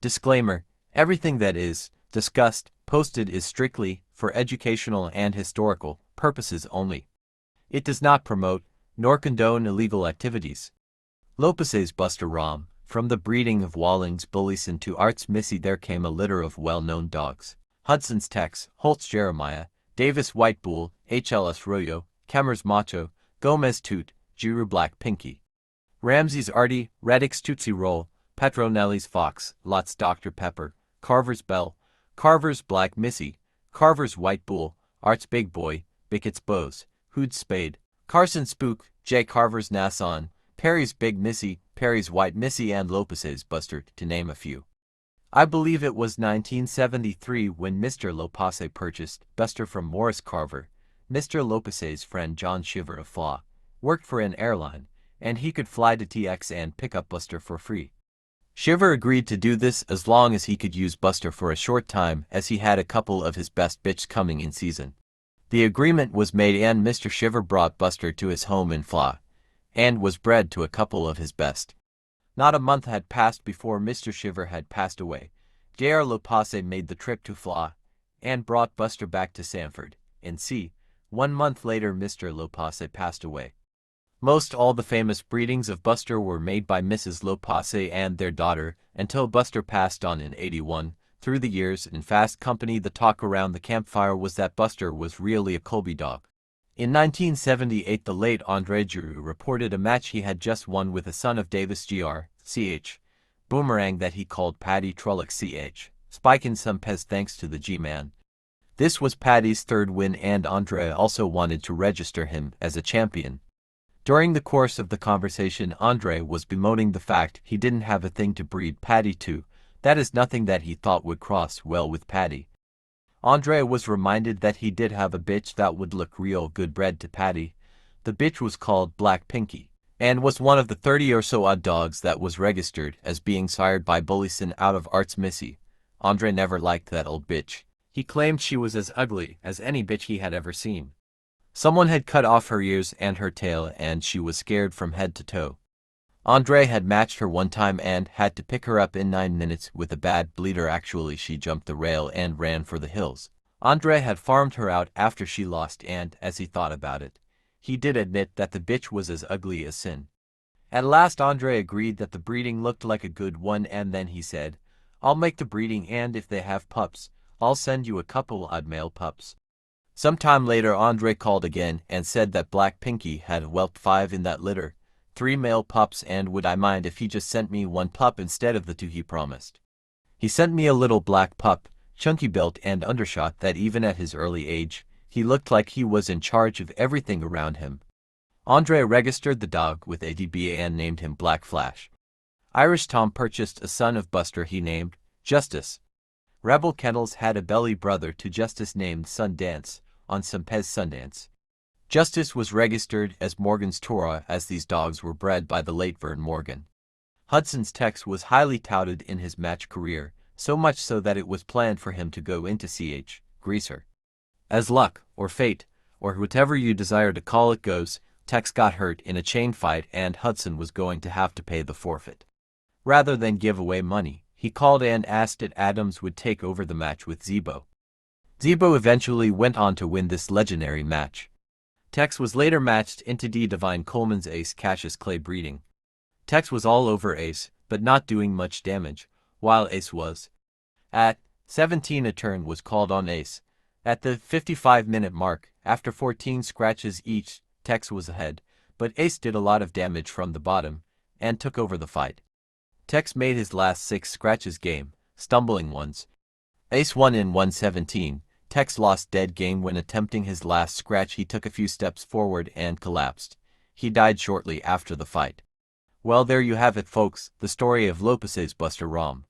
Disclaimer: everything that is discussed, posted is strictly for educational and historical purposes only. It does not promote, nor condone illegal activities. Loposay'S Buster Rom. From the breeding of Walling's Bullison to Art's Missy there came a litter of well-known dogs. Hudson's Tex, Holt's Jeremiah, Davis White Bull, HLS Royo, Kemmer's Macho, Gomez Toot, Giroux Black Pinky, Ramsey's Artie, Reddick's Tootsie Roll, Petronelli's Fox, Lott's Dr. Pepper, Carver's Belle, Carver's Black Missy, Carver's White Bull, Art's Big Boy, Bickett's Bose, Hood's Spade, Carson's Spook, J. Carver's Nasson, Perry's Big Missy, Perry's White Missy and Loposay'S Buster, to name a few. I believe it was 1973 when Mr. Loposay purchased Buster from Morris Carver. Mr. Loposay's friend John Shiver of Flaw worked for an airline, and he could fly to TX and pick up Buster for free. Shiver agreed to do this as long as he could use Buster for a short time, as he had a couple of his best bitches coming in season. The agreement was made and Mr. Shiver brought Buster to his home in Flaw, and was bred to a couple of his best. Not a month had passed before Mr. Shiver had passed away. J.R. Loposay made the trip to Flaw, and brought Buster back to Sanford, N.C. 1 month later Mr. Loposay passed away. Most all the famous breedings of Buster were made by Mrs. Loposay and their daughter, until Buster passed on in '81. Through the years, in fast company, the talk around the campfire was that Buster was really a Colby dog. In 1978 the late Andre Giroux reported a match he had just won with a son of Davis Gr.Ch. Boomerang that he called Paddy Trullock Ch. Spiking some pez thanks to the G-Man. This was Paddy's third win and Andre also wanted to register him as a champion. During the course of the conversation Andre was bemoaning the fact he didn't have a thing to breed Paddy to, that is nothing that he thought would cross well with Paddy. Andre was reminded that he did have a bitch that would look real good bred to Paddy. The bitch was called Black Pinky, and was one of the 30 or so odd dogs that was registered as being sired by Bullison out of Art's Missy. Andre never liked that old bitch. He claimed she was as ugly as any bitch he had ever seen. Someone had cut off her ears and her tail and she was scared from head to toe. Andre had matched her one time and had to pick her up in 9 minutes with a bad bleeder. Actually she jumped the rail and ran for the hills. Andre had farmed her out after she lost and, as he thought about it, he did admit that the bitch was as ugly as sin. At last Andre agreed that the breeding looked like a good one and then he said, "I'll make the breeding and if they have pups, I'll send you a couple odd male pups." Some time later Andre called again and said that Black Pinky had whelped 5 in that litter, 3 male pups, and would I mind if he just sent me 1 pup instead of the 2 he promised. He sent me a little black pup, chunky built and undershot, that even at his early age, he looked like he was in charge of everything around him. Andre registered the dog with A.P.B.T and named him Black Flash. Irish Tom purchased a son of Buster he named Justice. Rebel Kennels had a belly brother to Justice named Sundance, on some Pez Sundance. Justice was registered as Morgan's Tora, as these dogs were bred by the late Vern Morgan. Hudson's Tex was highly touted in his match career, so much so that it was planned for him to go into Ch. Greaser. As luck, or fate, or whatever you desire to call it goes, Tex got hurt in a chain fight and Hudson was going to have to pay the forfeit. Rather than give away money, he called and asked if Adams would take over the match with Zebo. Zebo eventually went on to win this legendary match. Tex was later matched into D. Divine Coleman's Ace Cassius Clay breeding. Tex was all over Ace, but not doing much damage, while Ace was. At 17 a turn was called on Ace. At the 55-minute mark, after 14 scratches each, Tex was ahead, but Ace did a lot of damage from the bottom, and took over the fight. Tex made his last 6 scratches game, stumbling once. Ace won in 117. Tex lost dead game when attempting his last scratch. He took a few steps forward and collapsed. He died shortly after the fight. Well, there you have it folks, the story of Loposay'S Buster Rom.